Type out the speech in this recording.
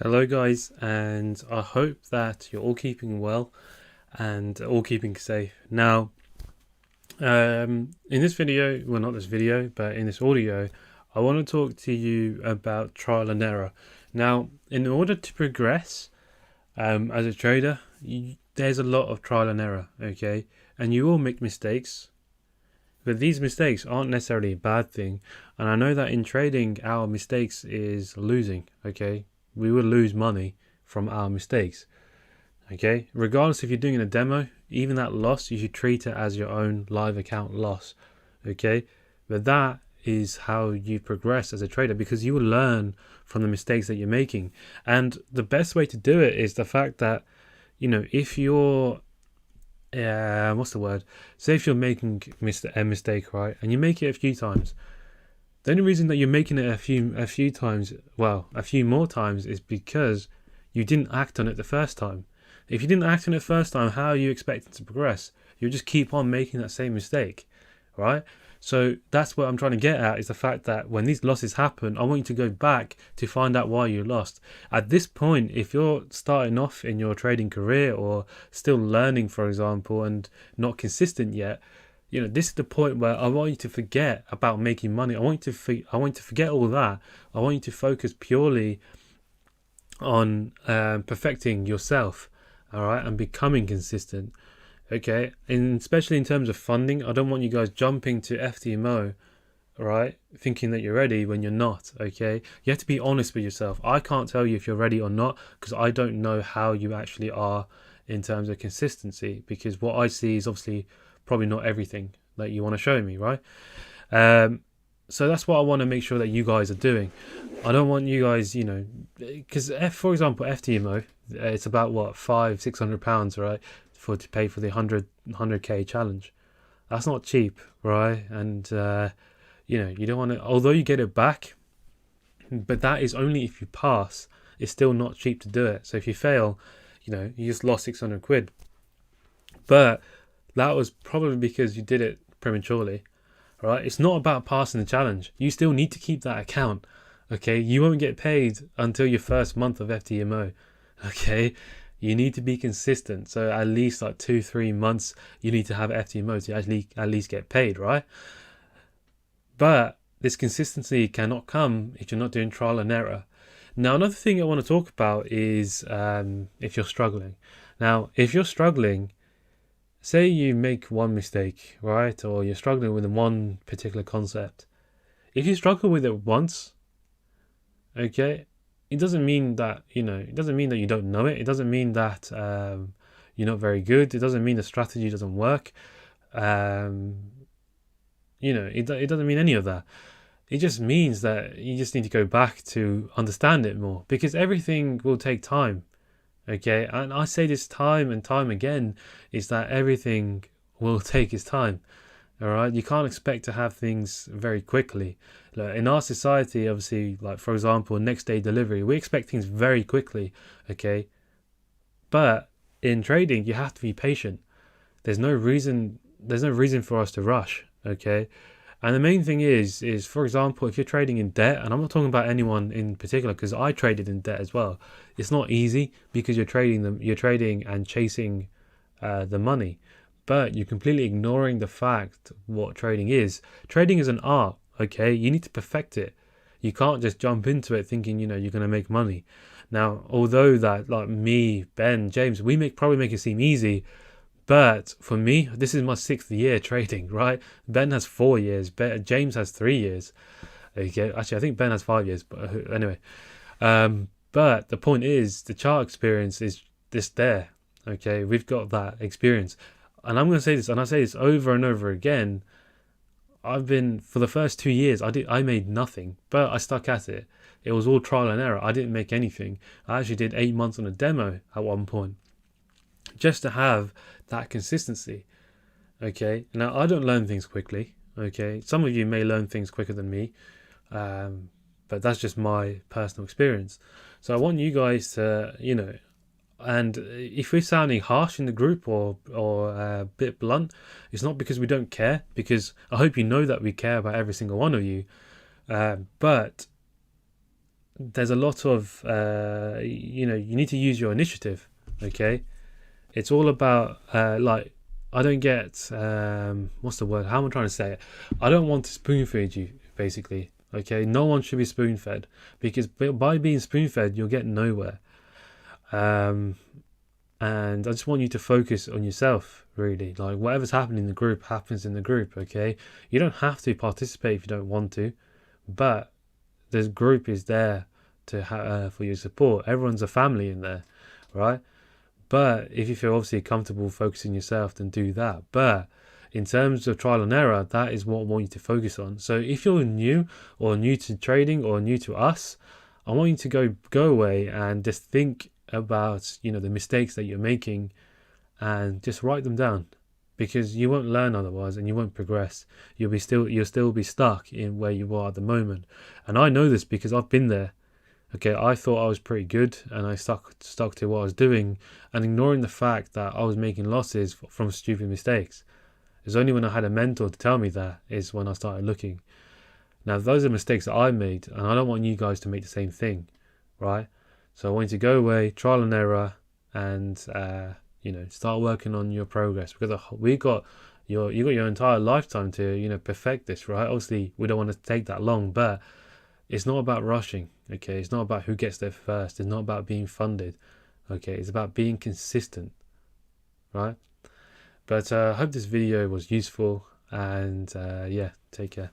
Hello, guys, and I hope that you're all keeping well and all keeping safe. Now, in this video, well, not this video, but in this audio, I want to talk to you about trial and error. Now, in order to progress as a trader, there's a lot of trial and error, okay? And you will make mistakes, but these mistakes aren't necessarily a bad thing. And I know that in trading, our mistakes is losing, okay? We will lose money from our mistakes. Okay, regardless if you're doing a demo, even that loss, you should treat it as your own live account loss. Okay, but that is how you progress as a trader because you will learn from the mistakes that you're making. And the best way to do it is the fact that, if you're, what's the word? Say if you're making a mistake, right, and you make it a few times. The only reason that you're making it a few times, well, a few more times, is because you didn't act on it the first time. If you didn't act on it first time, how are you expecting to progress? You'll just keep on making that same mistake, right? So that's what I'm trying to get at, is the fact that when these losses happen, I want you to go back to find out why you lost. At this point, if you're starting off in your trading career or still learning, for example, and not consistent yet, this is the point where I want you to forget about making money. I want you to forget all that. I want you to focus purely on perfecting yourself, all right, and becoming consistent. Okay, and especially in terms of funding, I don't want you guys jumping to FTMO, all right, thinking that you're ready when you're not. Okay, you have to be honest with yourself. I can't tell you if you're ready or not because I don't know how you actually are in terms of consistency, because what I see is obviously probably not everything that you want to show me, right? So that's what I want to make sure that you guys are doing. I don't want you guys, because for example, FTMO, it's about what, £500-600, right, to pay for the 100k challenge. That's not cheap, right? And you don't want to, although you get it back, but that is only if you pass. It's still not cheap to do it. So if you fail, you just lost 600 quid. But that was probably because you did it prematurely, right? It's not about passing the challenge. You still need to keep that account, okay? You won't get paid until your first month of FTMO, okay? You need to be consistent. So at least like 2-3 months, you need to have FTMO to at least get paid, right? But this consistency cannot come if you're not doing trial and error. Now, another thing I want to talk about is if you're struggling. Now, if you're struggling, say you make one mistake, right? Or you're struggling with one particular concept. If you struggle with it once, okay, it doesn't mean that, it doesn't mean that you don't know it. It doesn't mean that you're not very good. It doesn't mean the strategy doesn't work. It doesn't mean any of that. It just means that you just need to go back to understand it more, because everything will take time. Okay, and I say this time and time again, is that everything will take its time. All right, you can't expect to have things very quickly. Like in our society, obviously, like for example, next day delivery, we expect things very quickly. Okay, but in trading, you have to be patient. There's no reason. There's no reason for us to rush. Okay, and the main thing is for example, if you're trading in debt, and I'm not talking about anyone in particular because I traded in debt as well. It's not easy because you're trading and chasing the money, but you're completely ignoring the fact what trading is. Trading is an art, okay? You need to perfect it. You can't just jump into it thinking, you're going to make money. Now, although that, like me, Ben, James, we probably make it seem easy, but for me, this is my 6th year trading, right? Ben has 4 years. James has 3 years. Okay, actually, I think Ben has 5 years. But anyway, but the point is, the chart experience is this there. Okay, we've got that experience, and I'm going to say this, and I say this over and over again. I've been, for the first 2 years, I made nothing, but I stuck at it. It was all trial and error. I didn't make anything. I actually did 8 months on a demo at one point, just to have that consistency. Okay, now I don't learn things quickly. Okay, some of you may learn things quicker than me, but that's just my personal experience. So I want you guys to, and if we're sounding harsh in the group or a bit blunt, it's not because we don't care, because I hope you know that we care about every single one of you. But there's a lot of you need to use your initiative. Okay, it's all about like, I don't get what's the word? How am I trying to say it? I don't want to spoon feed you, basically. Okay, no one should be spoon fed, because by being spoon fed, you'll get nowhere. Um, and I just want you to focus on yourself, really. Like, whatever's happening in the group happens in the group. Okay, you don't have to participate if you don't want to, but the group is there to for your support. Everyone's a family in there, right? But if you feel obviously comfortable focusing yourself, then do that. But in terms of trial and error, that is what I want you to focus on. So if you're new, or new to trading, or new to us, I want you to go away and just think about the mistakes that you're making, and just write them down, because you won't learn otherwise, and you won't progress. You'll still be stuck in where you are at the moment. And I know this because I've been there. Okay, I thought I was pretty good, and I stuck to what I was doing, and ignoring the fact that I was making losses from stupid mistakes. It's only when I had a mentor to tell me that is when I started looking. Now, those are mistakes that I made, and I don't want you guys to make the same thing, right? So I want you to go away, trial and error, and start working on your progress, because you got your entire lifetime to perfect this, right? Obviously, we don't want to take that long, but it's not about rushing. Okay, it's not about who gets there first. It's not about being funded. Okay, it's about being consistent, right? But I hope this video was useful, and yeah, take care.